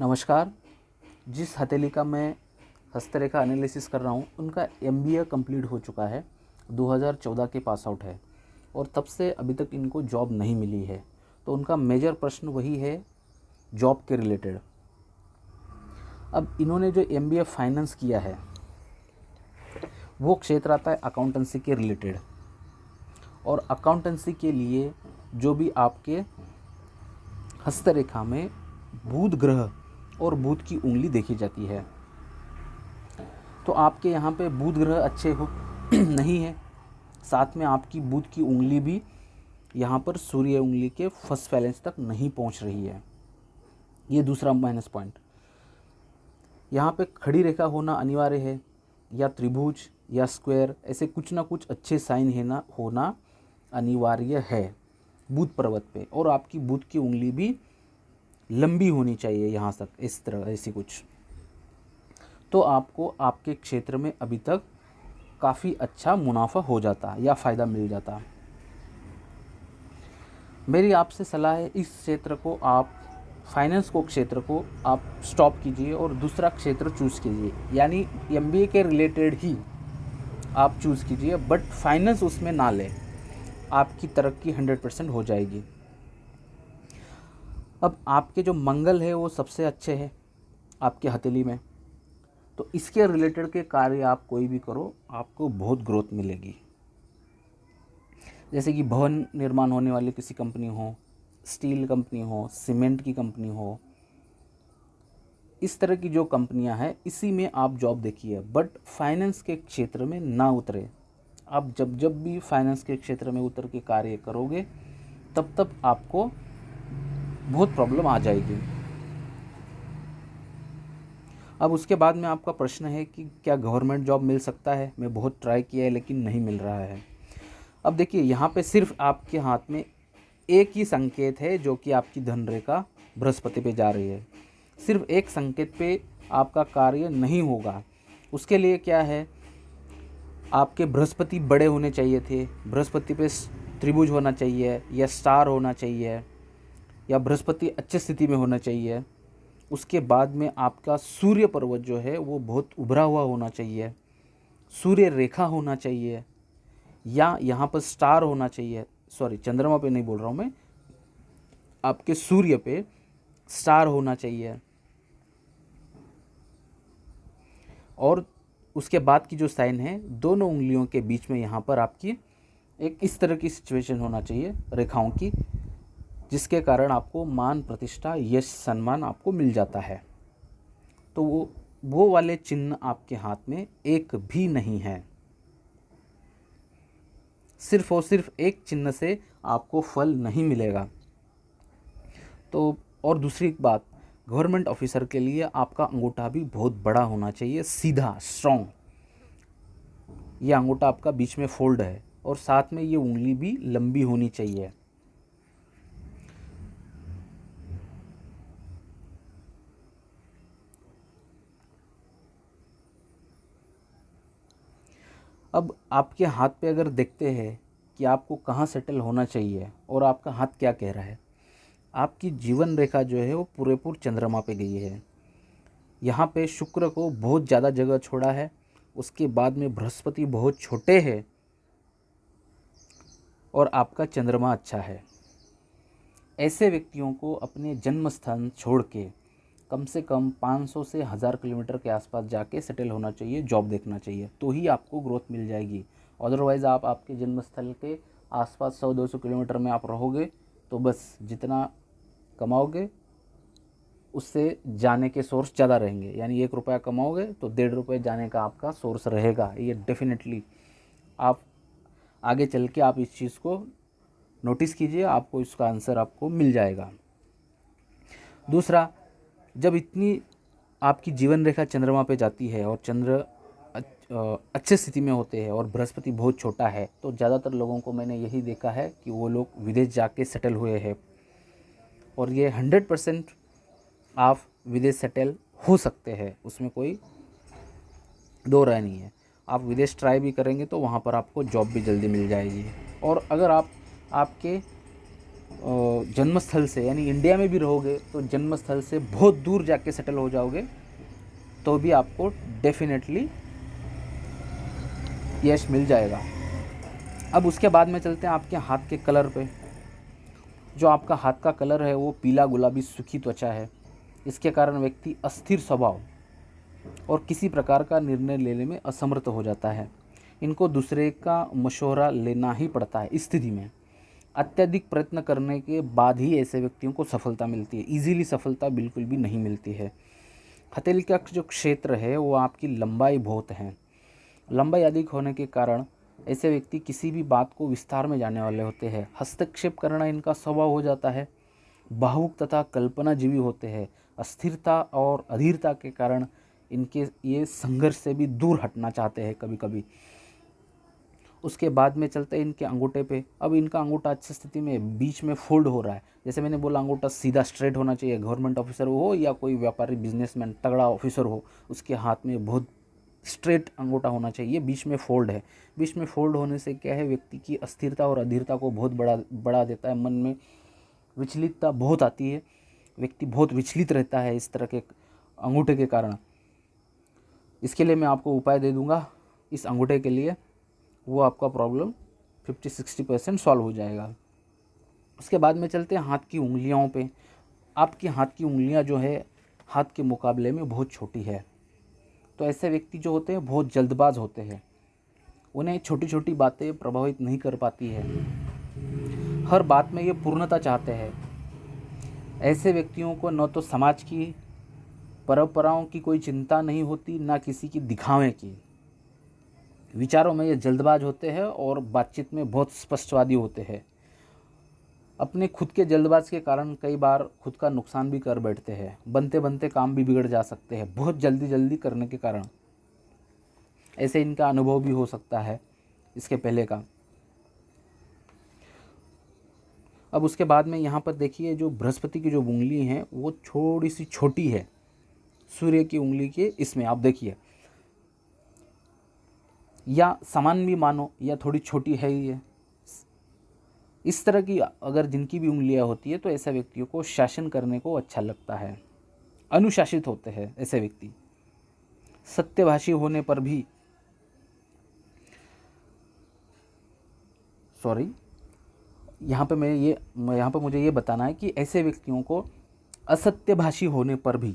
नमस्कार। जिस हथेली का मैं हस्तरेखा एनालिसिस कर रहा हूँ उनका एमबीए कंप्लीट हो चुका है, 2014 के पास आउट है और तब से अभी तक इनको जॉब नहीं मिली है। तो उनका मेजर प्रश्न वही है, जॉब के रिलेटेड। अब इन्होंने जो एमबीए फाइनेंस किया है वो क्षेत्र आता है अकाउंटेंसी के रिलेटेड, और अकाउंटेंसी के लिए जो भी आपके हस्तरेखा में बुध ग्रह और बुध की उंगली देखी जाती है, तो आपके यहाँ पे बुध ग्रह अच्छे हो नहीं है, साथ में आपकी बुध की उंगली भी यहाँ पर सूर्य उंगली के फर्स्ट फैलेंस तक नहीं पहुँच रही है। ये दूसरा माइनस पॉइंट। यहाँ पे खड़ी रेखा होना अनिवार्य है, या त्रिभुज या स्क्वायर, ऐसे कुछ ना कुछ अच्छे साइन है ना होना अनिवार्य है बुध पर्वत पे, और आपकी बुध की उंगली भी लंबी होनी चाहिए यहाँ तक, इस तरह ऐसी कुछ। तो आपको आपके क्षेत्र में अभी तक काफ़ी अच्छा मुनाफा हो जाता या फ़ायदा मिल जाता। मेरी आपसे सलाह है, इस क्षेत्र को आप फाइनेंस को क्षेत्र को आप स्टॉप कीजिए और दूसरा क्षेत्र चूज़ कीजिए, यानी एमबीए के रिलेटेड ही आप चूज़ कीजिए, बट फाइनेंस उसमें ना लें। आपकी तरक्की 100% हो जाएगी। अब आपके जो मंगल है वो सबसे अच्छे हैं आपके हथेली में, तो इसके रिलेटेड के कार्य आप कोई भी करो आपको बहुत ग्रोथ मिलेगी। जैसे कि भवन निर्माण होने वाली किसी कंपनी हो, स्टील कंपनी हो, सीमेंट की कंपनी हो, इस तरह की जो कंपनियां हैं इसी में आप जॉब देखिए, बट फाइनेंस के क्षेत्र में ना उतरे। आप जब भी फाइनेंस के क्षेत्र में उतर के कार्य करोगे तब आपको बहुत प्रॉब्लम आ जाएगी। अब उसके बाद में आपका प्रश्न है कि क्या गवर्नमेंट जॉब मिल सकता है। मैं बहुत ट्राई किया है लेकिन नहीं मिल रहा है। अब देखिए, यहाँ पे सिर्फ आपके हाथ में एक ही संकेत है जो कि आपकी धन रेखा बृहस्पति पे जा रही है। सिर्फ एक संकेत पे आपका कार्य नहीं होगा। उसके लिए क्या है, आपके बृहस्पति बड़े होने चाहिए थे, बृहस्पति पे त्रिभुज होना चाहिए या स्टार होना चाहिए, या बृहस्पति अच्छी स्थिति में होना चाहिए। उसके बाद में आपका सूर्य पर्वत जो है वो बहुत उभरा हुआ होना चाहिए, सूर्य रेखा होना चाहिए, या यहाँ पर स्टार होना चाहिए। सॉरी, चंद्रमा पे नहीं बोल रहा हूँ मैं, आपके सूर्य पे स्टार होना चाहिए। और उसके बाद की जो साइन है, दोनों उंगलियों के बीच में यहाँ पर आपकी एक इस तरह की सिचुएशन होना चाहिए रेखाओं की, जिसके कारण आपको मान प्रतिष्ठा यश सम्मान आपको मिल जाता है। तो वो वाले चिन्ह आपके हाथ में एक भी नहीं है। सिर्फ और सिर्फ एक चिन्ह से आपको फल नहीं मिलेगा। तो और दूसरी बात, गवर्नमेंट ऑफिसर के लिए आपका अंगूठा भी बहुत बड़ा होना चाहिए, सीधा स्ट्रॉन्ग। ये अंगूठा आपका बीच में फोल्ड है और साथ में ये उंगली भी लंबी होनी चाहिए। अब आपके हाथ पे अगर देखते हैं कि आपको कहाँ सेटल होना चाहिए और आपका हाथ क्या कह रहा है, आपकी जीवन रेखा जो है वो पूरेपूर चंद्रमा पे गई है। यहाँ पे शुक्र को बहुत ज़्यादा जगह छोड़ा है, उसके बाद में बृहस्पति बहुत छोटे हैं और आपका चंद्रमा अच्छा है। ऐसे व्यक्तियों को अपने जन्म स्थान छोड़ के कम से कम 500 से 1000 किलोमीटर के आसपास जाके सेटल होना चाहिए, जॉब देखना चाहिए, तो ही आपको ग्रोथ मिल जाएगी। अदरवाइज़ आप आपके जन्म स्थल के आसपास 100-200 किलोमीटर में आप रहोगे तो बस जितना कमाओगे उससे जाने के सोर्स ज़्यादा रहेंगे। यानी 1 रुपया कमाओगे तो 1.5 रुपये जाने का आपका सोर्स रहेगा। ये डेफिनेटली आप आगे चल के आप इस चीज़ को नोटिस कीजिए, आपको इसका आंसर आपको मिल जाएगा। दूसरा, जब इतनी आपकी जीवन रेखा चंद्रमा पे जाती है और चंद्र अच्छे स्थिति में होते हैं और बृहस्पति बहुत छोटा है, तो ज़्यादातर लोगों को मैंने यही देखा है कि वो लोग विदेश जाके सेटल हुए हैं, और ये 100% आप विदेश सेटल हो सकते हैं, उसमें कोई दो राय नहीं है। आप विदेश ट्राई भी करेंगे तो वहाँ पर आपको जॉब भी जल्दी मिल जाएगी। और अगर आप आपके जन्मस्थल से यानी इंडिया में भी रहोगे तो जन्मस्थल से बहुत दूर जाके सेटल हो जाओगे तो भी आपको डेफिनेटली यश मिल जाएगा। अब उसके बाद में चलते हैं आपके हाथ के कलर पे। जो आपका हाथ का कलर है वो पीला गुलाबी सूखी त्वचा है। इसके कारण व्यक्ति अस्थिर स्वभाव और किसी प्रकार का निर्णय लेने में असमर्थ हो जाता है। इनको दूसरे का मशवरा लेना ही पड़ता है। इस स्थिति में अत्यधिक प्रयत्न करने के बाद ही ऐसे व्यक्तियों को सफलता मिलती है। इजीली सफलता बिल्कुल भी नहीं मिलती है। हथेली का जो क्षेत्र है वो आपकी लंबाई बहुत है। लंबाई अधिक होने के कारण ऐसे व्यक्ति किसी भी बात को विस्तार में जानने वाले होते हैं। हस्तक्षेप करना इनका स्वभाव हो जाता है। भावुक तथा कल्पनाजीवी होते हैं। अस्थिरता और अधीरता के कारण इनके ये संघर्ष से भी दूर हटना चाहते हैं कभी कभी। उसके बाद में चलते हैं इनके अंगूठे पे। अब इनका अंगूठा अच्छी स्थिति में बीच में फोल्ड हो रहा है। जैसे मैंने बोला अंगूठा सीधा स्ट्रेट होना चाहिए। गवर्नमेंट ऑफिसर हो या कोई व्यापारी बिजनेसमैन तगड़ा ऑफिसर हो, उसके हाथ में बहुत स्ट्रेट अंगूठा होना चाहिए। बीच में फोल्ड है। बीच में फोल्ड होने से क्या है, व्यक्ति की अस्थिरता और अधीरता को बहुत बढ़ा देता है। मन में विचलितता बहुत आती है। व्यक्ति बहुत विचलित रहता है इस तरह के अंगूठे के कारण। इसके लिए मैं आपको उपाय दे दूंगा। इस अंगूठे के लिए वो आपका प्रॉब्लम 50-60% सॉल्व हो जाएगा। उसके बाद में चलते हैं हाथ की उंगलियों पे। आपकी हाथ की उंगलियां जो है हाथ के मुकाबले में बहुत छोटी है। तो ऐसे व्यक्ति जो होते हैं बहुत जल्दबाज होते हैं। उन्हें छोटी छोटी बातें प्रभावित नहीं कर पाती है। हर बात में ये पूर्णता चाहते हैं। ऐसे व्यक्तियों को न तो समाज की परंपराओं की कोई चिंता नहीं होती, ना किसी की दिखावे की। विचारों में ये जल्दबाज होते हैं और बातचीत में बहुत स्पष्टवादी होते हैं। अपने खुद के जल्दबाज के कारण कई बार खुद का नुकसान भी कर बैठते हैं। बनते बनते काम भी बिगड़ जा सकते हैं बहुत जल्दी करने के कारण। ऐसे इनका अनुभव भी हो सकता है इसके पहले का। अब उसके बाद में यहाँ पर देखिए जो बृहस्पति की जो उंगली है वो थोड़ी सी छोटी है सूर्य की उंगली के। इसमें आप देखिए, या समान भी मानो या थोड़ी छोटी है ही है। इस तरह की अगर जिनकी भी उंगलियां होती है तो ऐसे व्यक्तियों को शासन करने को अच्छा लगता है। अनुशासित होते हैं ऐसे व्यक्ति। सत्यभाषी होने पर भी यहाँ पे मुझे ये बताना है कि ऐसे व्यक्तियों को असत्यभाषी होने पर भी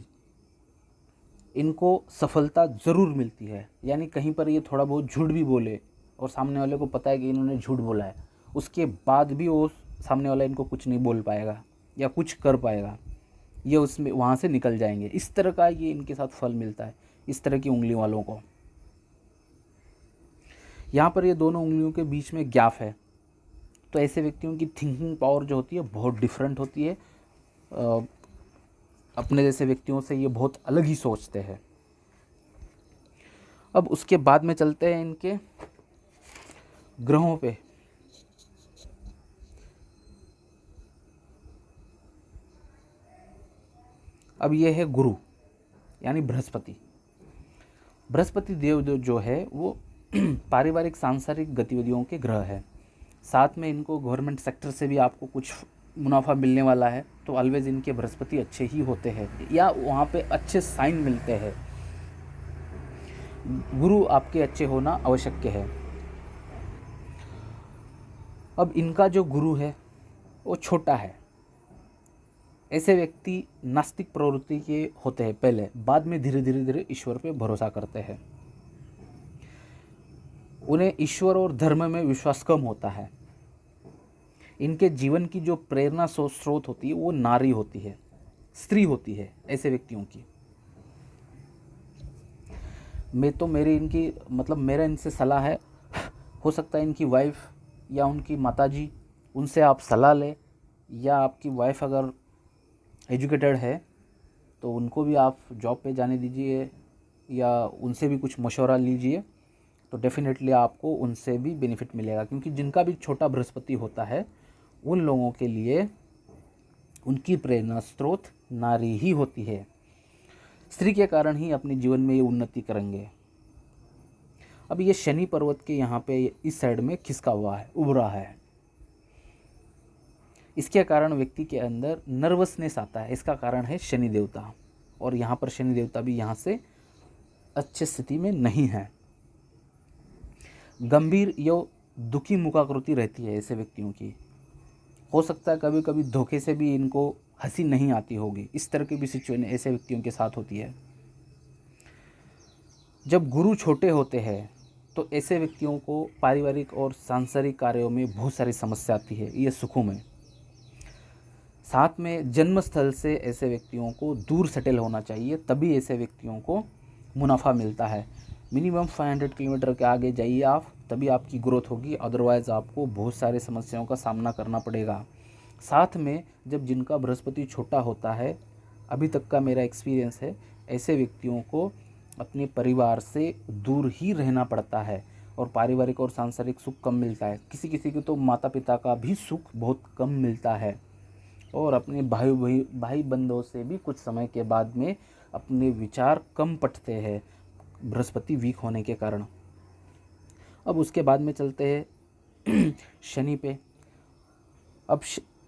इनको सफलता ज़रूर मिलती है। यानी कहीं पर ये थोड़ा बहुत झूठ भी बोले और सामने वाले को पता है कि इन्होंने झूठ बोला है, उसके बाद भी वो सामने वाला इनको कुछ नहीं बोल पाएगा या कुछ कर पाएगा। ये उसमें वहाँ से निकल जाएंगे। इस तरह का ये इनके साथ फल मिलता है इस तरह की उंगली वालों को। यहाँ पर ये दोनों उंगलियों के बीच में गैप है। तो ऐसे व्यक्तियों की थिंकिंग पावर जो होती है बहुत डिफरेंट होती है। अपने जैसे व्यक्तियों से ये बहुत अलग ही सोचते हैं। अब उसके बाद में चलते हैं इनके ग्रहों पे। अब ये है गुरु यानी बृहस्पति। बृहस्पति देव जो है वो पारिवारिक सांसारिक गतिविधियों के ग्रह है। साथ में इनको गवर्नमेंट सेक्टर से भी आपको कुछ मुनाफा मिलने वाला है। तो ऑलवेज इनके बृहस्पति अच्छे ही होते हैं या वहाँ पे अच्छे साइन मिलते हैं। गुरु आपके अच्छे होना आवश्यक है। अब इनका जो गुरु है वो छोटा है। ऐसे व्यक्ति नास्तिक प्रवृत्ति के होते हैं पहले, बाद में धीरे धीरे ईश्वर पे भरोसा करते हैं। उन्हें ईश्वर और धर्म में विश्वास कम होता है। इनके जीवन की जो प्रेरणा स्रोत होती है वो नारी होती है, स्त्री होती है ऐसे व्यक्तियों की। मेरा इनसे सलाह है, हो सकता है इनकी वाइफ या उनकी माताजी, उनसे आप सलाह लें, या आपकी वाइफ अगर एजुकेटेड है तो उनको भी आप जॉब पे जाने दीजिए या उनसे भी कुछ मशवरा लीजिए। तो डेफिनेटली आपको उनसे भी बेनिफिट मिलेगा। क्योंकि जिनका भी छोटा बृहस्पति होता है उन लोगों के लिए उनकी प्रेरणा स्रोत नारी ही होती है। स्त्री के कारण ही अपने जीवन में ये उन्नति करेंगे। अब ये शनि पर्वत के यहाँ पे इस साइड में खिसका हुआ है, उभरा है। इसके कारण व्यक्ति के अंदर नर्वसनेस आता है। इसका कारण है शनि देवता, और यहाँ पर शनि देवता भी यहाँ से अच्छी स्थिति में नहीं है। गंभीर या दुखी मुखाकृति रहती है ऐसे व्यक्तियों की। हो सकता है कभी कभी धोखे से भी इनको हंसी नहीं आती होगी, इस तरह की भी सिचुएशन ऐसे व्यक्तियों के साथ होती है। जब गुरु छोटे होते हैं तो ऐसे व्यक्तियों को पारिवारिक और सांसारिक कार्यों में बहुत सारी समस्या आती है, ये सुखों में। साथ में जन्म स्थल से ऐसे व्यक्तियों को दूर सेटल होना चाहिए, तभी ऐसे व्यक्तियों को मुनाफा मिलता है। मिनिमम 500 किलोमीटर के आगे जाइए आप, तभी आपकी ग्रोथ होगी, अदरवाइज़ आपको बहुत सारे समस्याओं का सामना करना पड़ेगा। साथ में जब जिनका बृहस्पति छोटा होता है, अभी तक का मेरा एक्सपीरियंस है, ऐसे व्यक्तियों को अपने परिवार से दूर ही रहना पड़ता है और पारिवारिक और सांसारिक सुख कम मिलता है। किसी किसी को तो माता पिता का भी सुख बहुत कम मिलता है, और अपने भाई बंधुओं से भी कुछ समय के बाद में अपने विचार कम पटते हैं, बृहस्पति वीक होने के कारण। अब उसके बाद में चलते हैं शनि पे। अब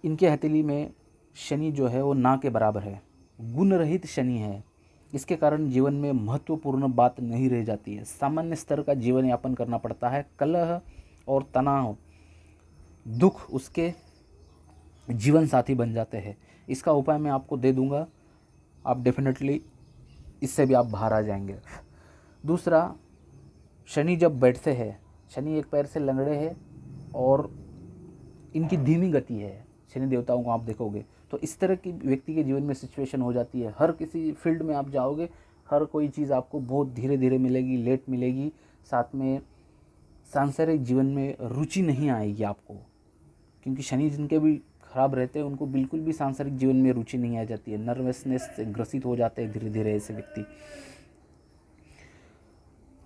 इनके हथेली में शनि जो है वो ना के बराबर है, गुण रहित शनि है। इसके कारण जीवन में महत्वपूर्ण बात नहीं रह जाती है, सामान्य स्तर का जीवन यापन करना पड़ता है। कलह और तनाव, दुख उसके जीवन साथी बन जाते हैं। इसका उपाय मैं आपको दे दूंगा, आप डेफिनेटली इससे भी आप बाहर आ जाएंगे। दूसरा, शनि जब बैठते हैं, शनि एक पैर से लंगड़े हैं और इनकी धीमी गति है, शनि देवताओं को आप देखोगे तो इस तरह की व्यक्ति के जीवन में सिचुएशन हो जाती है। हर किसी फील्ड में आप जाओगे, हर कोई चीज़ आपको बहुत धीरे धीरे मिलेगी, लेट मिलेगी। साथ में सांसारिक जीवन में रुचि नहीं आएगी आपको, क्योंकि शनि जिनके भी खराब रहते हैं उनको बिल्कुल भी सांसारिक जीवन में रुचि नहीं आ जाती है, नर्वसनेस से ग्रसित हो जाते हैं धीरे धीरे ऐसे व्यक्ति,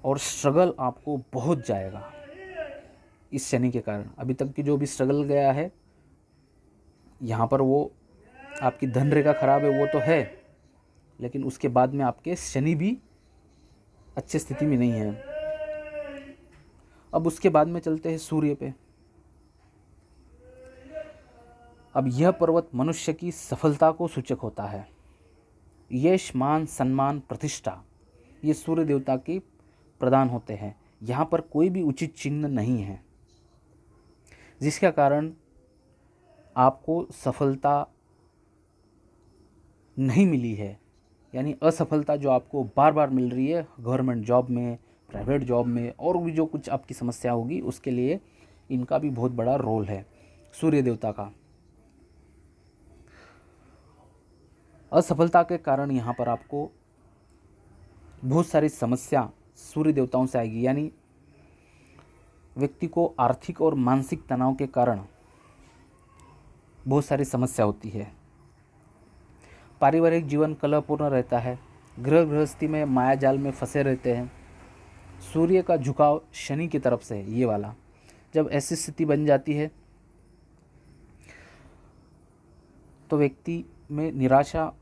और स्ट्रगल आपको बहुत जाएगा इस शनि के कारण। अभी तक की जो भी स्ट्रगल गया है यहाँ पर, वो आपकी धन रेखा खराब है वो तो है, लेकिन उसके बाद में आपके शनि भी अच्छी स्थिति में नहीं है। अब उसके बाद में चलते हैं सूर्य पे। अब यह पर्वत मनुष्य की सफलता को सूचक होता है। यश, मान, सम्मान, प्रतिष्ठा ये सूर्य देवता के प्रदान होते हैं। यहाँ पर कोई भी उचित चिन्ह नहीं है, जिसके कारण आपको सफलता नहीं मिली है, यानी असफलता जो आपको बार बार मिल रही है गवर्नमेंट जॉब में, प्राइवेट जॉब में, और भी जो कुछ आपकी समस्या होगी उसके लिए इनका भी बहुत बड़ा रोल है सूर्य देवता का। असफलता के कारण यहाँ पर आपको बहुत सारी समस्या सूर्य देवताओं से आएगी, यानी व्यक्ति को आर्थिक और मानसिक तनाव के कारण बहुत सारी समस्या होती है। पारिवारिक जीवन कलहपूर्ण रहता है, गृह गृहस्थी में माया जाल में फंसे रहते हैं। सूर्य का झुकाव शनि की तरफ से है, ये वाला। जब ऐसी स्थिति बन जाती है तो व्यक्ति में निराशा,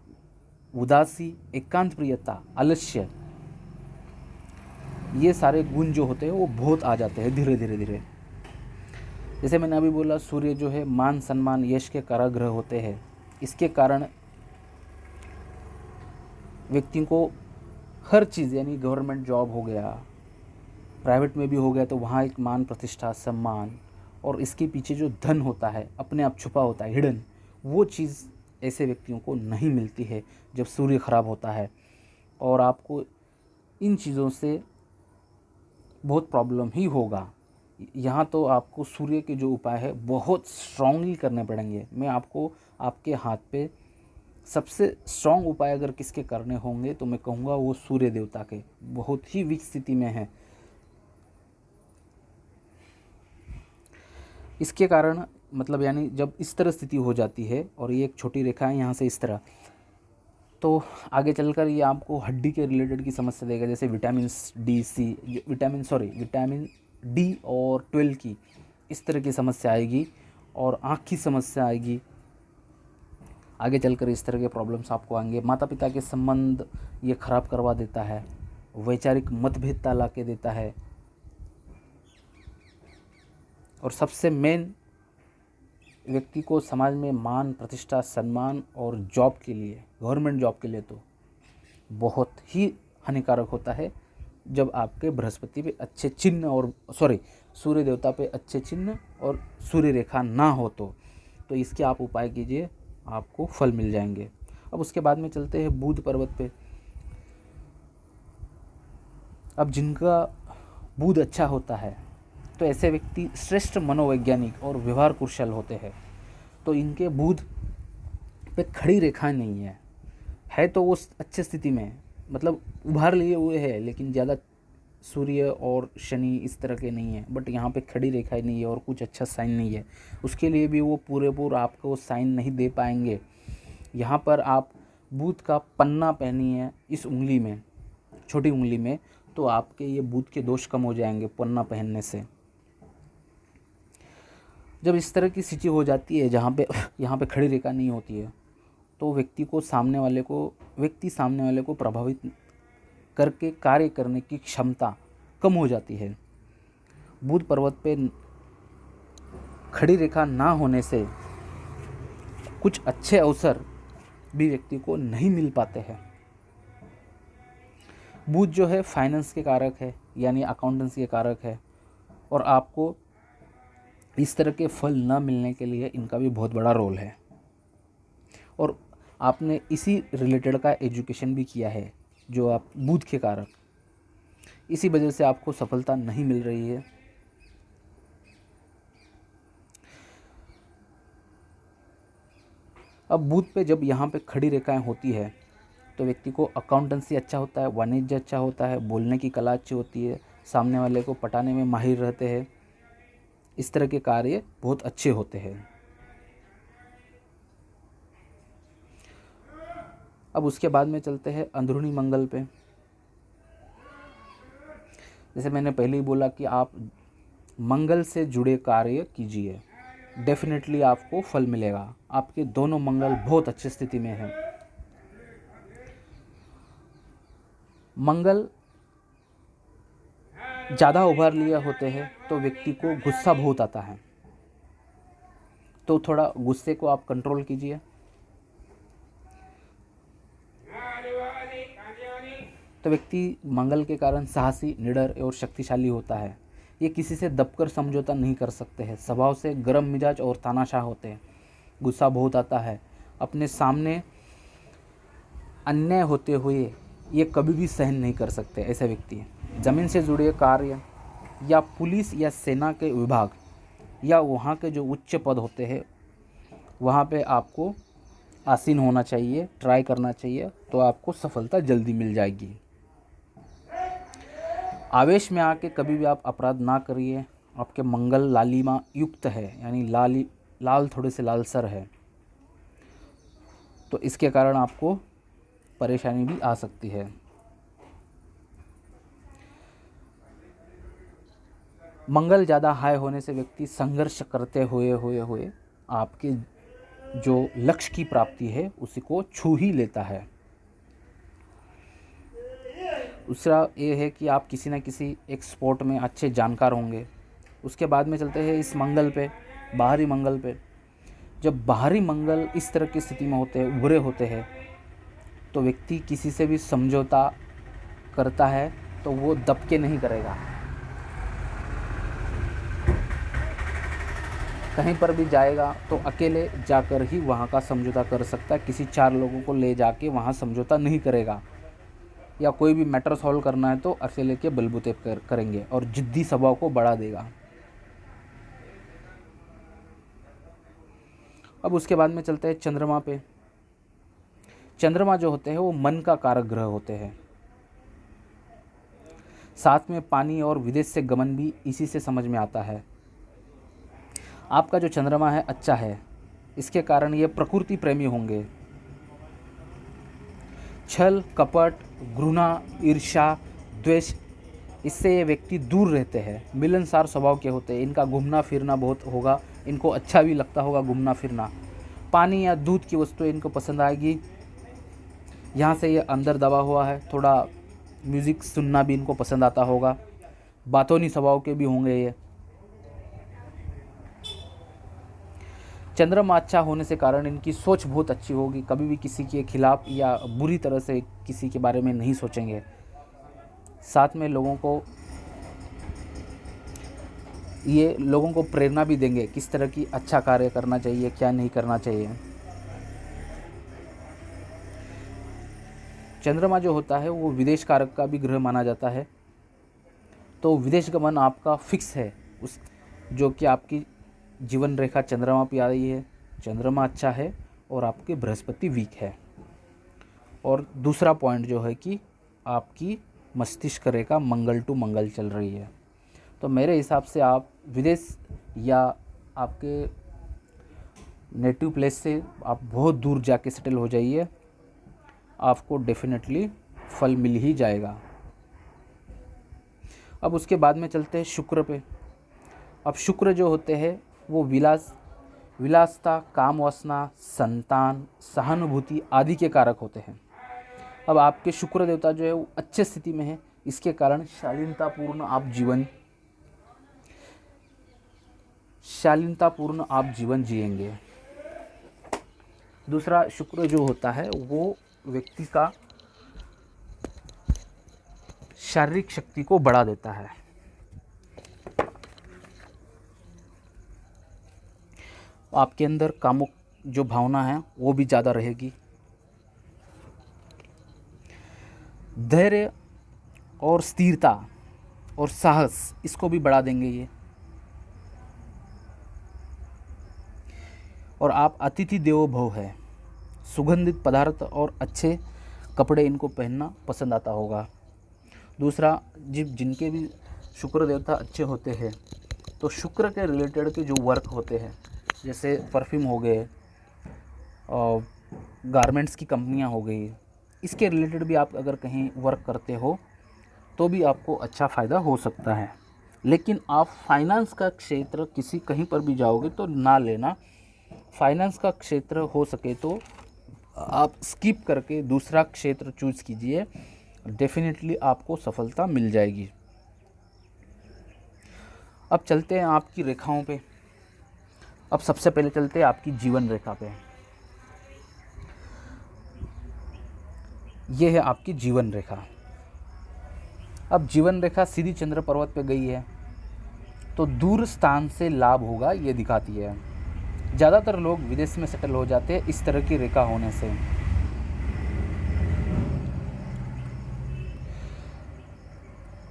उदासी, एकांत प्रियता, आलस्य, ये सारे गुण जो होते हैं वो बहुत आ जाते हैं धीरे धीरे धीरे। जैसे मैंने अभी बोला, सूर्य जो है मान, सम्मान, यश के कारागृह होते हैं। इसके कारण व्यक्ति को हर चीज़, यानी गवर्नमेंट जॉब हो गया, प्राइवेट में भी हो गया, तो वहाँ एक मान, प्रतिष्ठा, सम्मान, और इसके पीछे जो धन होता है अपने आप छुपा होता है, हिडन, वो चीज़ ऐसे व्यक्तियों को नहीं मिलती है जब सूर्य खराब होता है। और आपको इन चीज़ों से बहुत प्रॉब्लम ही होगा। यहाँ तो आपको सूर्य के जो उपाय है बहुत स्ट्रांगली करने पड़ेंगे। मैं आपको आपके हाथ पे सबसे स्ट्रॉन्ग उपाय अगर किसके करने होंगे तो मैं कहूँगा वो सूर्य देवता के, बहुत ही वीक स्थिति में है। इसके कारण मतलब यानी जब इस तरह स्थिति हो जाती है, और ये एक छोटी रेखा है यहाँ से इस तरह, तो आगे चलकर ये आपको हड्डी के रिलेटेड की समस्या देगा, जैसे विटामिन डी और 12 की इस तरह की समस्या आएगी, और आँख की समस्या आएगी। आगे चलकर इस तरह के प्रॉब्लम्स आपको आएंगे। माता पिता के संबंध ये खराब करवा देता है, वैचारिक मतभेदता ला के देता है, और सबसे मेन व्यक्ति को समाज में मान, प्रतिष्ठा, सम्मान और जॉब के लिए, गवर्नमेंट जॉब के लिए तो बहुत ही हानिकारक होता है जब आपके बृहस्पति पे अच्छे चिन्ह और सूर्य देवता पे अच्छे चिन्ह और सूर्य रेखा ना हो तो इसके आप उपाय कीजिए, आपको फल मिल जाएंगे। अब उसके बाद में चलते हैं बुध पर्वत पे। अब जिनका बुध अच्छा होता है तो ऐसे व्यक्ति श्रेष्ठ मनोवैज्ञानिक और व्यवहार कुशल होते हैं। तो इनके बुध पे खड़ी रेखा नहीं है तो वो अच्छी स्थिति में, मतलब उभार लिए हुए है, लेकिन ज़्यादा सूर्य और शनि इस तरह के नहीं है, बट यहाँ पे खड़ी रेखा नहीं है और कुछ अच्छा साइन नहीं है, उसके लिए भी वो पूरे आपको साइन नहीं दे पाएंगे। यहाँ पर आप बुध का पन्ना पहनिए इस उंगली में, छोटी उंगली में, तो आपके ये बुध के दोष कम हो जाएंगे पन्ना पहनने से। जब इस तरह की स्थिति हो जाती है जहाँ पे यहाँ पे खड़ी रेखा नहीं होती है तो व्यक्ति सामने वाले को प्रभावित करके कार्य करने की क्षमता कम हो जाती है। बुध पर्वत पे खड़ी रेखा ना होने से कुछ अच्छे अवसर भी व्यक्ति को नहीं मिल पाते हैं। बुध जो है फाइनेंस के कारक है, यानी अकाउंटेंसी के कारक है, और आपको इस तरह के फल न मिलने के लिए इनका भी बहुत बड़ा रोल है। और आपने इसी रिलेटेड का एजुकेशन भी किया है, जो आप बुध के कारक, इसी वजह से आपको सफलता नहीं मिल रही है। अब बुध पे जब यहाँ पे खड़ी रेखाएं होती है तो व्यक्ति को अकाउंटेंसी अच्छा होता है, वाणिज्य अच्छा होता है, बोलने की कला अच्छी होती है, सामने वाले को पटाने में माहिर रहते हैं, इस तरह के कार्य बहुत अच्छे होते हैं। अब उसके बाद में चलते हैं अंदरूनी मंगल पे। जैसे मैंने पहले ही बोला कि आप मंगल से जुड़े कार्य कीजिए, डेफिनेटली आपको फल मिलेगा। आपके दोनों मंगल बहुत अच्छी स्थिति में हैं। मंगल ज़्यादा उभार लिए होते हैं तो व्यक्ति को गुस्सा बहुत आता है, तो थोड़ा गुस्से को आप कंट्रोल कीजिए। तो व्यक्ति मंगल के कारण साहसी, निडर और शक्तिशाली होता है। ये किसी से दबकर समझौता नहीं कर सकते हैं, स्वभाव से गर्म मिजाज और तानाशाह होते हैं, गुस्सा बहुत आता है, अपने सामने अन्याय होते हुए ये कभी भी सहन नहीं कर सकते ऐसे व्यक्ति। ज़मीन से जुड़े कार्य या पुलिस या सेना के विभाग या वहाँ के जो उच्च पद होते हैं वहाँ पे आपको आसीन होना चाहिए, ट्राई करना चाहिए, तो आपको सफलता जल्दी मिल जाएगी। आवेश में आके कभी भी आप अपराध ना करिए। आपके मंगल लालिमा युक्त है, यानी लाल थोड़े से लालसर है, तो इसके कारण आपको परेशानी भी आ सकती है। मंगल ज़्यादा हाई होने से व्यक्ति संघर्ष करते हुए आपके जो लक्ष्य की प्राप्ति है उसी को छू ही लेता है। दूसरा ये है कि आप किसी न किसी एक स्पोर्ट में अच्छे जानकार होंगे। उसके बाद में चलते हैं इस मंगल पे, बाहरी मंगल पे। जब बाहरी मंगल इस तरह की स्थिति में होते हैं, उभरे होते हैं, तो व्यक्ति किसी से भी समझौता करता है तो वो दबके नहीं करेगा। कहीं पर भी जाएगा तो अकेले जाकर ही वहाँ का समझौता कर सकता है, किसी 4 लोगों को ले जाके वहाँ समझौता नहीं करेगा। या कोई भी मैटर सॉल्व करना है तो अकेले के बलबूते करेंगे और जिद्दी स्वभाव को बढ़ा देगा। अब उसके बाद में चलते हैं चंद्रमा पे। चंद्रमा जो होते हैं वो मन का कारक ग्रह होते हैं, साथ में पानी और विदेश से गमन भी इसी से समझ में आता है। आपका जो चंद्रमा है अच्छा है, इसके कारण ये प्रकृति प्रेमी होंगे। छल, कपट, घृणा, ईर्ष्या, द्वेष, इससे ये व्यक्ति दूर रहते हैं। मिलनसार स्वभाव के होते हैं, इनका घूमना फिरना बहुत होगा, इनको अच्छा भी लगता होगा घूमना फिरना। पानी या दूध की वस्तुएं इनको पसंद आएगी। यहाँ से ये अंदर दबा हुआ है, थोड़ा म्यूज़िक सुनना भी इनको पसंद आता होगा। बातोनी स्वभाव के भी होंगे ये। चंद्रमा अच्छा होने से कारण इनकी सोच बहुत अच्छी होगी, कभी भी किसी के खिलाफ या बुरी तरह से किसी के बारे में नहीं सोचेंगे। साथ में लोगों को प्रेरणा भी देंगे किस तरह की अच्छा कार्य करना चाहिए, क्या नहीं करना चाहिए। चंद्रमा जो होता है वो विदेश कारक का भी ग्रह माना जाता है, तो विदेश गमन आपका फिक्स है, उस जो कि आपकी जीवन रेखा चंद्रमा पे आ रही है, चंद्रमा अच्छा है और आपके बृहस्पति वीक है। और दूसरा पॉइंट जो है कि आपकी मस्तिष्क रेखा मंगल टू मंगल चल रही है। तो मेरे हिसाब से आप विदेश या आपके नेटिव प्लेस से आप बहुत दूर जाके सेटल हो जाइए, आपको डेफिनेटली फल मिल ही जाएगा। अब उसके बाद में चलते हैं शुक्र पे। अब शुक्र जो होते हैं वो विलासता, काम वासना, संतान, सहानुभूति आदि के कारक होते हैं। अब आपके शुक्र देवता जो है वो अच्छे स्थिति में है, इसके कारण शालीनतापूर्ण आप जीवन जिएंगे। दूसरा, शुक्र जो होता है वो व्यक्ति का शारीरिक शक्ति को बढ़ा देता है। आपके अंदर कामुक जो भावना है वो भी ज़्यादा रहेगी। धैर्य और स्थिरता और साहस इसको भी बढ़ा देंगे ये। और आप अतिथि देवो भव है, सुगंधित पदार्थ और अच्छे कपड़े इनको पहनना पसंद आता होगा। दूसरा, जिनके भी शुक्र देवता अच्छे होते हैं तो शुक्र के रिलेटेड के जो वर्क होते हैं, जैसे परफ्यूम हो गए और गारमेंट्स की कंपनियां हो गई, इसके रिलेटेड भी आप अगर कहीं वर्क करते हो तो भी आपको अच्छा फ़ायदा हो सकता है। लेकिन आप फाइनेंस का क्षेत्र कहीं पर भी जाओगे तो ना लेना। फाइनेंस का क्षेत्र हो सके तो आप स्किप करके दूसरा क्षेत्र चूज़ कीजिए, डेफिनेटली आपको सफलता मिल जाएगी। अब चलते हैं आपकी रेखाओं पे। अब सबसे पहले चलते हैं आपकी जीवन रेखा पे। ये है आपकी जीवन रेखा। अब जीवन रेखा सीधी चंद्र पर्वत पे गई है तो दूर स्थान से लाभ होगा ये दिखाती है। ज़्यादातर लोग विदेश में सेटल हो जाते हैं इस तरह की रेखा होने से।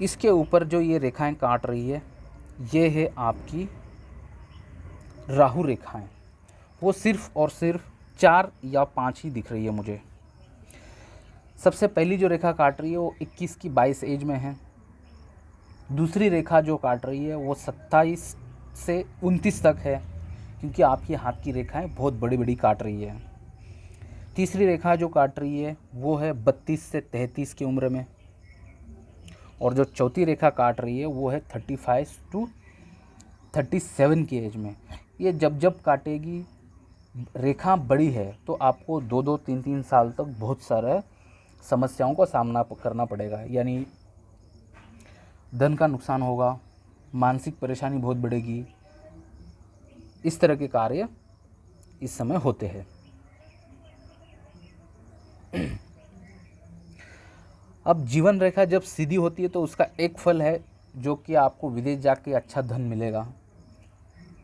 इसके ऊपर जो ये रेखाएं काट रही है ये है आपकी राहु रेखाएं। वो सिर्फ और सिर्फ 4 या 5 ही दिख रही है मुझे। सबसे पहली जो रेखा काट रही है वो 21 की 22 एज में है। दूसरी रेखा जो काट रही है वो 27 से 29 तक है, क्योंकि आपकी हाथ की रेखाएं बहुत बड़ी बड़ी काट रही है। तीसरी रेखा जो काट रही है वो है 32 से 33 की उम्र में। और जो चौथी रेखा काट रही है वो है 35 टू 37 की एज में। ये जब काटेगी, रेखा बड़ी है तो आपको 2-2, 3-3 साल तक बहुत सारे समस्याओं का सामना करना पड़ेगा। यानी धन का नुकसान होगा, मानसिक परेशानी बहुत बढ़ेगी। इस तरह के कार्य इस समय होते हैं। अब जीवन रेखा जब सीधी होती है तो उसका एक फल है जो कि आपको विदेश जाके अच्छा धन मिलेगा,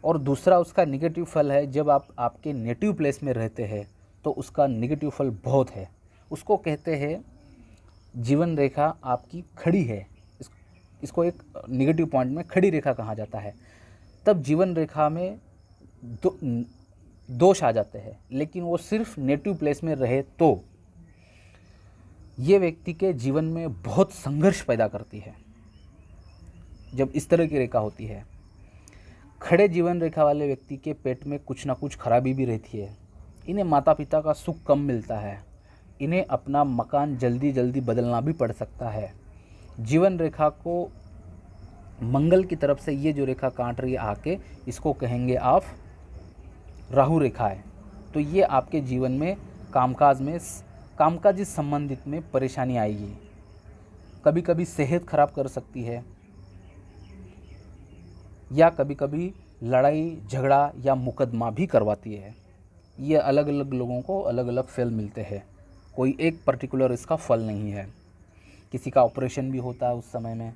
और दूसरा उसका निगेटिव फल है जब आप आपके नेटिव प्लेस में रहते हैं तो उसका निगेटिव फल बहुत है। उसको कहते हैं जीवन रेखा आपकी खड़ी है, इसको एक निगेटिव पॉइंट में खड़ी रेखा कहा जाता है। तब जीवन रेखा में दोष आ जाते हैं, लेकिन वो सिर्फ नेटिव प्लेस में रहे तो ये व्यक्ति के जीवन में बहुत संघर्ष पैदा करती है जब इस तरह की रेखा होती है। खड़े जीवन रेखा वाले व्यक्ति के पेट में कुछ ना कुछ खराबी भी रहती है। इन्हें माता पिता का सुख कम मिलता है, इन्हें अपना मकान जल्दी जल्दी बदलना भी पड़ सकता है। जीवन रेखा को मंगल की तरफ से ये जो रेखा काट रही है आके, इसको कहेंगे आप राहु रेखा है। तो ये आपके जीवन में कामकाजी संबंधित में परेशानी आएगी। कभी कभी सेहत खराब कर सकती है, या कभी कभी लड़ाई झगड़ा या मुकदमा भी करवाती है। ये अलग अलग लोगों को अलग अलग फल मिलते हैं, कोई एक पर्टिकुलर इसका फल नहीं है। किसी का ऑपरेशन भी होता है उस समय में,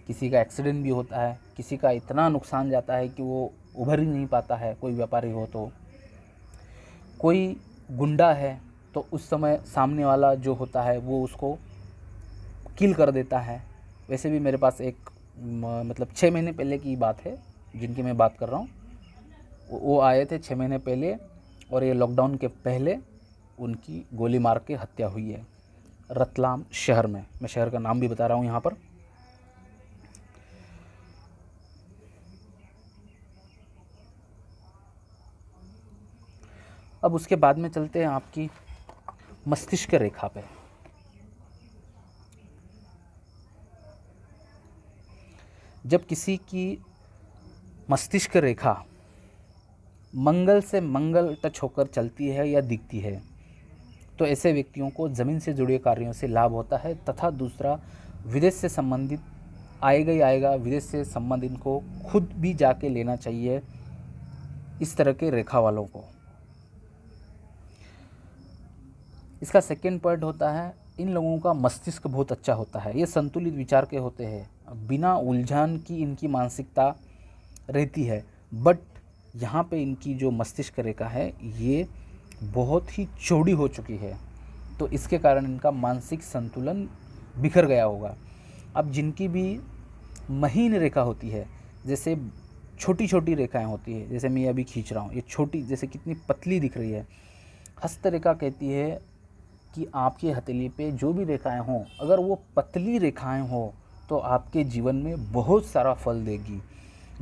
किसी का एक्सीडेंट भी होता है, किसी का इतना नुकसान जाता है कि वो उभर ही नहीं पाता है, कोई व्यापारी हो तो। कोई गुंडा है तो उस समय सामने वाला जो होता है वो उसको किल कर देता है। वैसे भी मेरे पास एक मतलब 6 महीने पहले की बात है जिनकी मैं बात कर रहा हूँ। वो आए थे 6 महीने पहले और ये लॉकडाउन के पहले उनकी गोली मार के हत्या हुई है रतलाम शहर में। मैं शहर का नाम भी बता रहा हूँ यहाँ पर। अब उसके बाद में चलते हैं आपकी मस्तिष्क रेखा पे। जब किसी की मस्तिष्क रेखा मंगल से मंगल टच होकर चलती है या दिखती है तो ऐसे व्यक्तियों को ज़मीन से जुड़े कार्यों से लाभ होता है, तथा दूसरा विदेश से संबंधित आएगा ही आएगा। विदेश से संबंधित को खुद भी जाके लेना चाहिए इस तरह के रेखा वालों को। इसका सेकेंड पॉइंट होता है, इन लोगों का मस्तिष्क बहुत अच्छा होता है, ये संतुलित विचार के होते हैं, बिना उलझन की इनकी मानसिकता रहती है। बट यहाँ पे इनकी जो मस्तिष्क रेखा है ये बहुत ही चौड़ी हो चुकी है, तो इसके कारण इनका मानसिक संतुलन बिखर गया होगा। अब जिनकी भी महीन रेखा होती है, जैसे छोटी छोटी रेखाएं होती है, जैसे मैं अभी खींच रहा हूँ, ये छोटी जैसे कितनी पतली दिख रही है। हस्तरेखा कहती है कि आपकी हथेली पे जो भी रेखाएं हों, अगर वो पतली रेखाएं हों तो आपके जीवन में बहुत सारा फल देगी।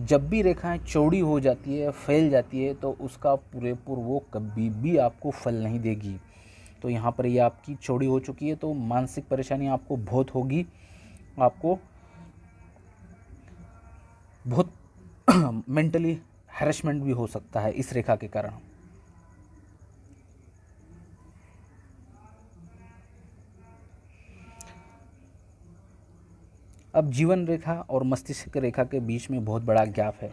जब भी रेखाएं चौड़ी हो जाती है, फैल जाती है, तो उसका पूरेपूर वो कभी भी आपको फल नहीं देगी। तो यहाँ पर ये आपकी चौड़ी हो चुकी है, तो मानसिक परेशानी आपको बहुत होगी, आपको बहुत मेंटली हैरेसमेंट भी हो सकता है इस रेखा के कारण। अब जीवन रेखा और मस्तिष्क रेखा के बीच में बहुत बड़ा गैप है।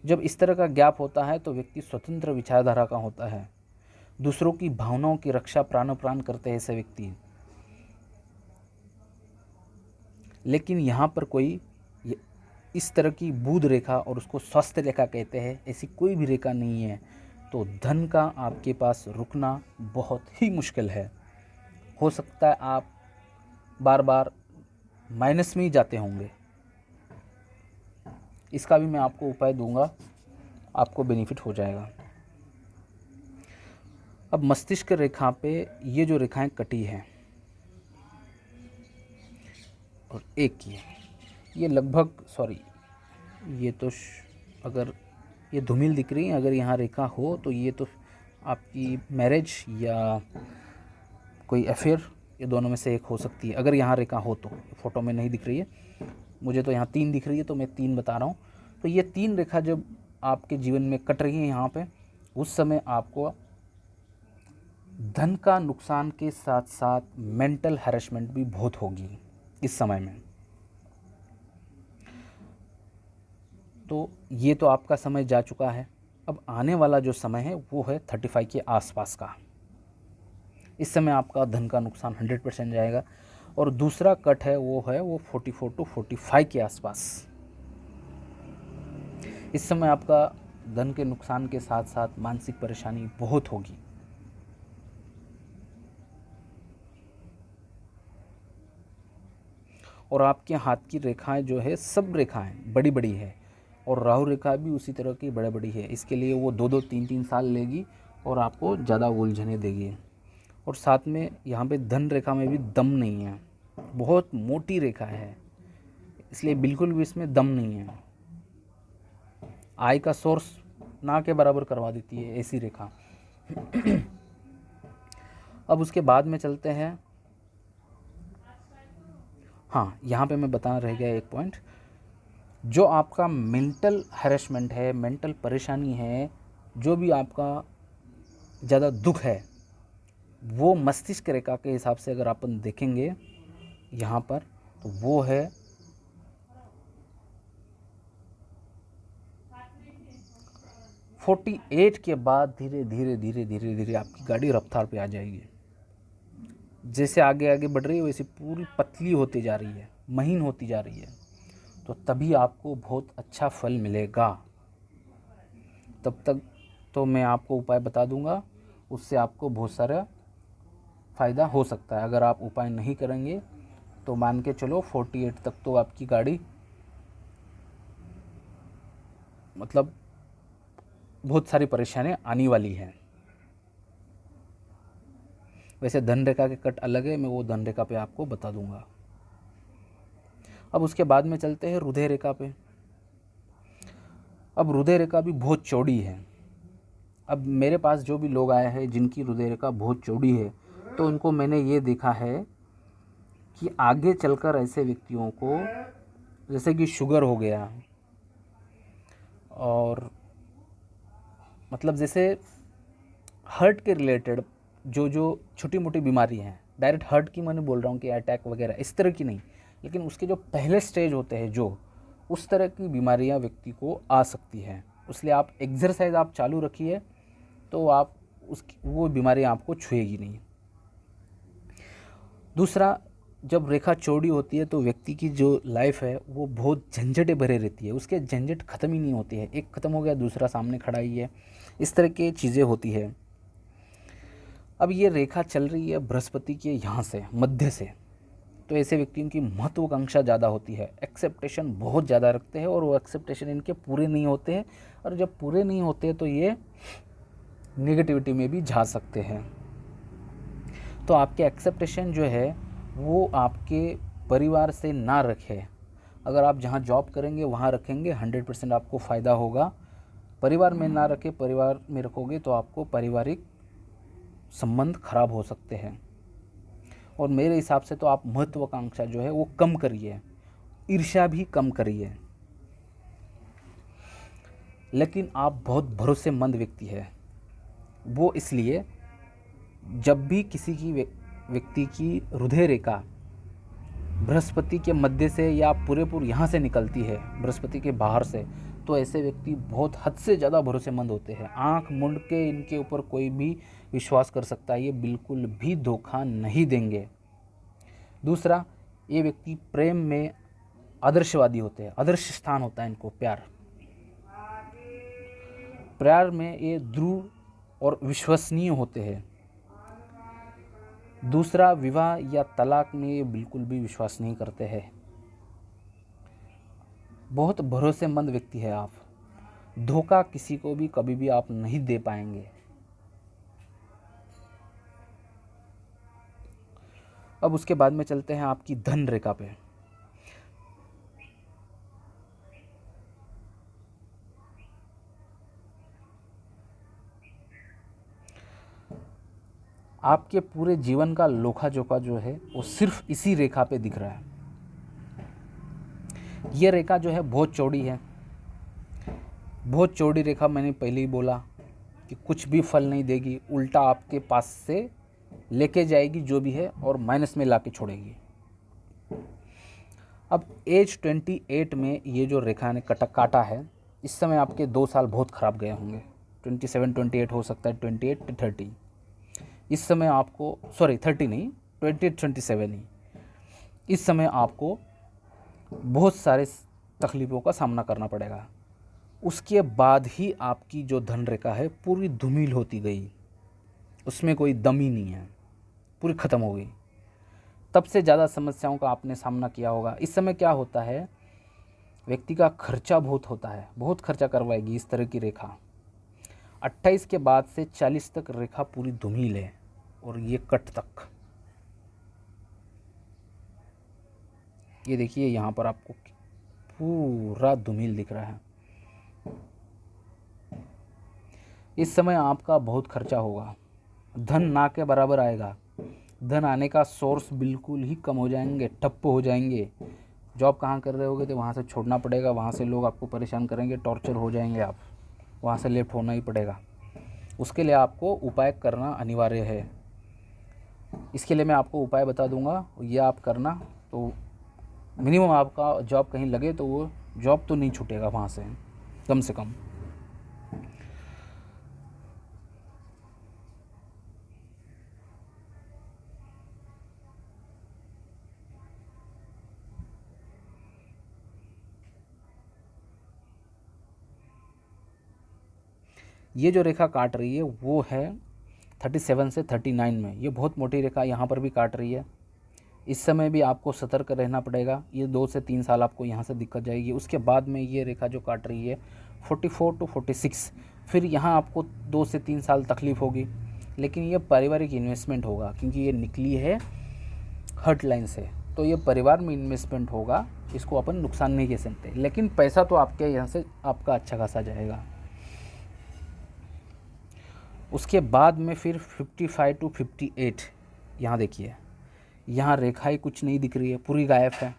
जब इस तरह का गैप होता है तो व्यक्ति स्वतंत्र विचारधारा का होता है, दूसरों की भावनाओं की रक्षा प्राण करते हैं ऐसे व्यक्ति। लेकिन यहाँ पर कोई इस तरह की बुध रेखा और उसको स्वास्थ्य रेखा कहते हैं, ऐसी कोई भी रेखा नहीं है, तो धन का आपके पास रुकना बहुत ही मुश्किल है। हो सकता है आप बार बार माइनस में ही जाते होंगे। इसका भी मैं आपको उपाय दूंगा, आपको बेनिफिट हो जाएगा। अब मस्तिष्क रेखा पे ये जो रेखाएं कटी हैं और एक ये लगभग ये तो अगर ये धूमिल दिख रही है, अगर यहाँ रेखा हो तो ये तो आपकी मैरिज या कोई अफेयर, ये दोनों में से एक हो सकती है अगर यहाँ रेखा हो तो। फ़ोटो में नहीं दिख रही है, मुझे तो यहाँ 3 दिख रही है, तो मैं 3 बता रहा हूँ। तो ये 3 रेखा जब आपके जीवन में कट रही है यहाँ पे, उस समय आपको धन का नुकसान के साथ साथ मेंटल हैरेसमेंट भी बहुत होगी इस समय में। तो ये तो आपका समय जा चुका है। अब आने वाला जो समय है वो है 35 के आसपास का। इस समय आपका धन का नुकसान 100% जाएगा। और दूसरा कट है वो 44 टू 45 के आसपास। इस समय आपका धन के नुकसान के साथ साथ मानसिक परेशानी बहुत होगी। और आपके हाथ की रेखाएं जो है, सब रेखाएं बड़ी बड़ी है, और राहु रेखा भी उसी तरह की बड़ी बड़ी है। इसके लिए वो 2-2 3-3 साल लेगी और आपको ज़्यादा उलझने देगी। और साथ में यहाँ पे धन रेखा में भी दम नहीं है, बहुत मोटी रेखा है, इसलिए बिल्कुल भी इसमें दम नहीं है। आय का सोर्स ना के बराबर करवा देती है ऐसी रेखा। अब उसके बाद में चलते हैं, हाँ यहाँ पे मैं बता रह गया एक पॉइंट, जो आपका मेंटल हैरेसमेंट है, मेंटल परेशानी है, जो भी आपका ज़्यादा दुख है, वो मस्तिष्क रेखा के हिसाब से अगर अपन देखेंगे यहाँ पर, तो वो है 48 के बाद धीरे धीरे धीरे धीरे धीरे आपकी गाड़ी रफ्तार पे आ जाएगी। जैसे आगे आगे बढ़ रही है वैसे पूरी पतली होती जा रही है, महीन होती जा रही है, तो तभी आपको बहुत अच्छा फल मिलेगा। तब तक तो मैं आपको उपाय बता दूंगा, उससे आपको बहुत सारा फ़ायदा हो सकता है। अगर आप उपाय नहीं करेंगे तो मान के चलो 48 तक तो आपकी गाड़ी मतलब बहुत सारी परेशानियाँ आने वाली हैं। वैसे धन रेखा के कट अलग है, मैं वो धन रेखा पे आपको बता दूंगा। अब उसके बाद में चलते हैं हृदय रेखा पे। अब हृदय रेखा भी बहुत चौड़ी है। अब मेरे पास जो भी लोग आए हैं जिनकी हृदय रेखा बहुत चौड़ी है, तो उनको मैंने ये देखा है कि आगे चलकर ऐसे व्यक्तियों को, जैसे कि शुगर हो गया और मतलब जैसे हार्ट के रिलेटेड जो जो छोटी मोटी बीमारी हैं, डायरेक्ट हार्ट की मैंने बोल रहा हूँ कि अटैक वगैरह इस तरह की नहीं, लेकिन उसके जो पहले स्टेज होते हैं जो उस तरह की बीमारियाँ व्यक्ति को आ सकती हैं। इसलिए आप एक्सरसाइज आप चालू रखिए तो आप वो बीमारियाँ आपको छुएगी नहीं। दूसरा, जब रेखा चौड़ी होती है तो व्यक्ति की जो लाइफ है वो बहुत झंझटें भरे रहती है, उसके झंझट ख़त्म ही नहीं होती है, एक ख़त्म हो गया दूसरा सामने खड़ा ही है, इस तरह की चीज़ें होती है। अब ये रेखा चल रही है बृहस्पति के यहाँ से मध्य से, तो ऐसे व्यक्तियों की महत्वाकांक्षा ज़्यादा होती है, एक्सेप्टेशन बहुत ज़्यादा रखते हैं और वो एक्सेप्टेशन इनके पूरे नहीं होते हैं, और जब पूरे नहीं होते तो ये नेगेटिविटी में भी जा सकते हैं। तो आपके एक्सेप्टेशन जो है वो आपके परिवार से ना रखे। अगर आप जहाँ जॉब करेंगे वहाँ रखेंगे 100% आपको फ़ायदा होगा। परिवार में ना रखे, परिवार में रखोगे तो आपको पारिवारिक संबंध खराब हो सकते हैं। और मेरे हिसाब से तो आप महत्वाकांक्षा जो है वो कम करिए, ईर्ष्या भी कम करिए। लेकिन आप बहुत भरोसेमंद व्यक्ति है, वो इसलिए जब भी किसी की व्यक्ति की हृदय रेखा बृहस्पति के मध्य से या पूरे यहाँ से निकलती है, बृहस्पति के बाहर से, तो ऐसे व्यक्ति बहुत हद से ज़्यादा भरोसेमंद होते हैं। आंख मूंद के इनके ऊपर कोई भी विश्वास कर सकता है, ये बिल्कुल भी धोखा नहीं देंगे। दूसरा, ये व्यक्ति प्रेम में आदर्शवादी होते हैं, आदर्श स्थान होता है इनको प्यार में ये दृढ़ और विश्वसनीय होते हैं। दूसरा, विवाह या तलाक में ये बिल्कुल भी विश्वास नहीं करते हैं। बहुत भरोसेमंद व्यक्ति है आप, धोखा किसी को भी कभी भी आप नहीं दे पाएंगे। अब उसके बाद में चलते हैं आपकी धन रेखा पे। आपके पूरे जीवन का लोखा जोखा जो है वो सिर्फ इसी रेखा पे दिख रहा है। ये रेखा जो है बहुत चौड़ी है, बहुत चौड़ी रेखा। मैंने पहले ही बोला कि कुछ भी फल नहीं देगी, उल्टा आपके पास से लेके जाएगी जो भी है और माइनस में ला के छोड़ेगी। अब एज 28 में ये जो रेखा ने काटा है, इस समय आपके 2 साल बहुत ख़राब गए होंगे। 27 28 हो सकता है, 28 to 30 इस समय आपको, सॉरी 30 नहीं, 28 27 ही, इस समय आपको बहुत सारे तकलीफ़ों का सामना करना पड़ेगा। उसके बाद ही आपकी जो धन रेखा है पूरी धूमिल होती गई, उसमें कोई दम ही नहीं है, पूरी ख़त्म हो गई। तब से ज़्यादा समस्याओं का आपने सामना किया होगा। इस समय क्या होता है, व्यक्ति का खर्चा बहुत होता है, बहुत खर्चा करवाएगी इस तरह की रेखा। 28 के बाद से 40 तक रेखा पूरी धूमिल है, और ये कट तक, ये देखिए यहाँ पर आपको पूरा धूमिल दिख रहा है। इस समय आपका बहुत खर्चा होगा, धन ना के बराबर आएगा, धन आने का सोर्स बिल्कुल ही कम हो जाएंगे, ठप्प हो जाएंगे। जॉब कहाँ कर रहे होगे तो वहाँ से छोड़ना पड़ेगा, वहाँ से लोग आपको परेशान करेंगे, टॉर्चर हो जाएंगे आप, वहाँ से लेफ्ट होना ही पड़ेगा। उसके लिए आपको उपाय करना अनिवार्य है। इसके लिए मैं आपको उपाय बता दूंगा, ये आप करना तो मिनिमम आपका जॉब कहीं लगे तो वो जॉब तो नहीं छूटेगा वहाँ से कम। ये जो रेखा काट रही है वो है 37 से 39 में, ये बहुत मोटी रेखा यहाँ पर भी काट रही है। इस समय भी आपको सतर्क रहना पड़ेगा, ये 2 से 3 साल आपको यहाँ से दिक्कत जाएगी। उसके बाद में ये रेखा जो काट रही है 44 टू 46, फिर यहाँ आपको 2 से 3 साल तकलीफ़ होगी, लेकिन ये पारिवारिक इन्वेस्टमेंट होगा क्योंकि ये निकली है हर्ट लाइन से, तो ये परिवार में इन्वेस्टमेंट होगा, इसको अपन नुकसान नहीं कह सकते, लेकिन पैसा तो आपके यहाँ से आपका अच्छा खासा जाएगा। उसके बाद में फिर 55 टू 58, यहाँ देखिए यहाँ रेखाएं कुछ नहीं दिख रही है, पूरी गायब है।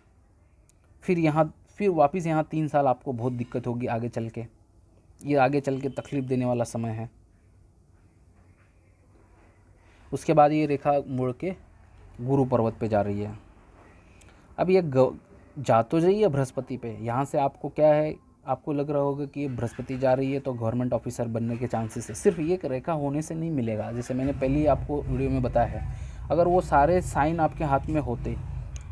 फिर वापस यहाँ 3 साल आपको बहुत दिक्कत होगी आगे चल के, ये आगे चल के तकलीफ़ देने वाला समय है। उसके बाद ये रेखा मुड़ के गुरु पर्वत पे जा रही है। अब ये जा तो रही है बृहस्पति पे, यहाँ से आपको क्या है, आपको लग रहा होगा कि ये बृहस्पति जा रही है तो गवर्नमेंट ऑफिसर बनने के चांसेस है। सिर्फ ये रेखा होने से नहीं मिलेगा, जैसे मैंने पहले ही आपको वीडियो में बताया है, अगर वो सारे साइन आपके हाथ में होते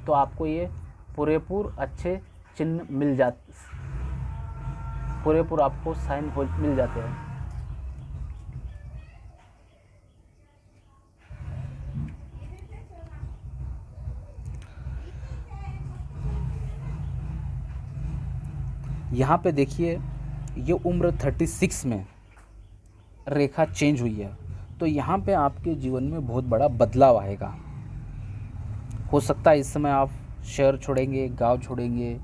तो आपको ये पूरेपूर अच्छे चिन्ह मिल जाते, पूरेपूर आपको साइन मिल जाते हैं। यहाँ पे देखिए ये उम्र 36 में रेखा चेंज हुई है, तो यहाँ पे आपके जीवन में बहुत बड़ा बदलाव आएगा। हो सकता है इस समय आप शहर छोड़ेंगे, गांव छोड़ेंगे,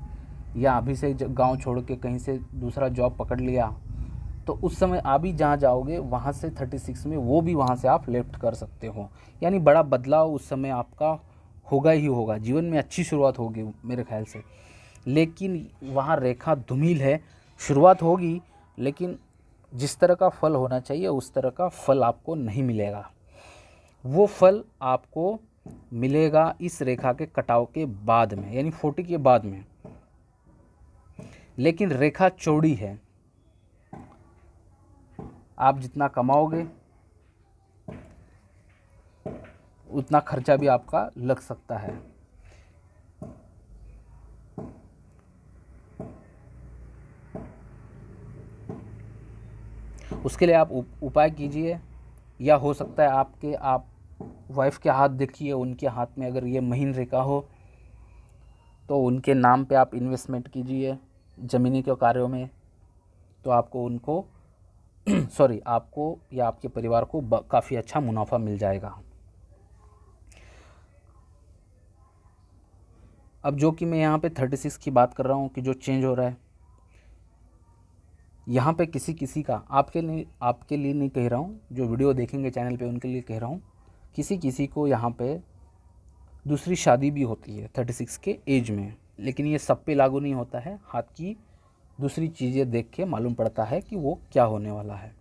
या अभी से गांव छोड़ के कहीं से दूसरा जॉब पकड़ लिया, तो उस समय आप भी जहाँ जाओगे वहाँ से 36 में वो भी वहाँ से आप लेफ्ट कर सकते हो। यानी बड़ा बदलाव उस समय आपका होगा ही होगा, जीवन में अच्छी शुरुआत होगी मेरे ख्याल से। लेकिन वहाँ रेखा धूमिल है, शुरुआत होगी लेकिन जिस तरह का फल होना चाहिए उस तरह का फल आपको नहीं मिलेगा। वो फल आपको मिलेगा इस रेखा के कटाव के बाद में, यानी 40 के बाद में। लेकिन रेखा चौड़ी है, आप जितना कमाओगे उतना खर्चा भी आपका लग सकता है। उसके लिए आप उपाय कीजिए, या हो सकता है आप वाइफ के हाथ देखिए, उनके हाथ में अगर ये महीन रेखा हो तो उनके नाम पे आप इन्वेस्टमेंट कीजिए ज़मीनी के कार्यों में, तो आपको उनको आपको या आपके परिवार को काफ़ी अच्छा मुनाफा मिल जाएगा। अब जो कि मैं यहाँ पे 36 की बात कर रहा हूँ कि जो चेंज हो रहा है, यहाँ पे किसी का आपके लिए नहीं कह रहा हूँ, जो वीडियो देखेंगे चैनल पे उनके लिए कह रहा हूँ, किसी को यहाँ पे दूसरी शादी भी होती है 36 के एज में, लेकिन ये सब पे लागू नहीं होता है। हाथ की दूसरी चीज़ें देख के मालूम पड़ता है कि वो क्या होने वाला है।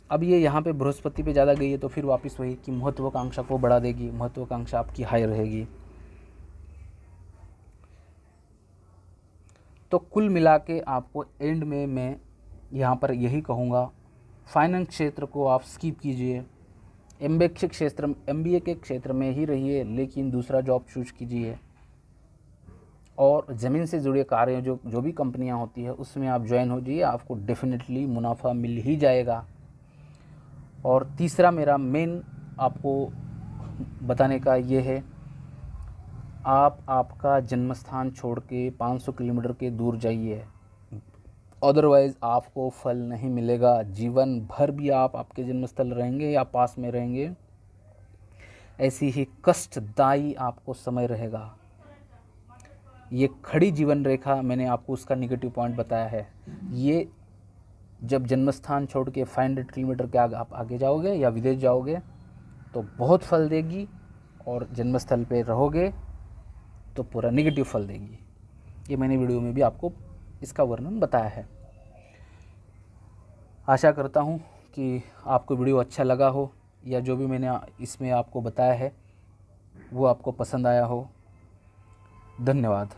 अब ये यहाँ पे बृहस्पति पे ज़्यादा गई है तो फिर वापस वही कि महत्वाकांक्षा को बढ़ा देगी, महत्वाकांक्षा आपकी हाई रहेगी। तो कुल मिला के आपको एंड में मैं यहाँ पर यही कहूँगा, फाइनेंस क्षेत्र को आप स्किप कीजिए, MBA के क्षेत्र में ही रहिए, लेकिन दूसरा जॉब चूज कीजिए, और ज़मीन से जुड़े कार्य जो भी कंपनियां होती है उसमें आप ज्वाइन हो जाइए, आपको डेफिनेटली मुनाफा मिल ही जाएगा। और तीसरा मेरा मेन आपको बताने का ये है, आप आपका जन्म स्थान छोड़ के 500 किलोमीटर के दूर जाइए, अदरवाइज़ आपको फल नहीं मिलेगा। जीवन भर भी आप आपके जन्मस्थल रहेंगे या पास में रहेंगे, ऐसी ही कष्टदायी आपको समय रहेगा। ये खड़ी जीवन रेखा, मैंने आपको उसका नेगेटिव पॉइंट बताया है। ये जब जन्मस्थान छोड़ के 500 किलोमीटर के आप आगे जाओगे या विदेश जाओगे तो बहुत फल देगी, और जन्मस्थल पे रहोगे तो पूरा नेगेटिव फल देगी। ये मैंने वीडियो में भी आपको इसका वर्णन बताया है। आशा करता हूँ कि आपको वीडियो अच्छा लगा हो, या जो भी मैंने इसमें आपको बताया है वो आपको पसंद आया हो। धन्यवाद।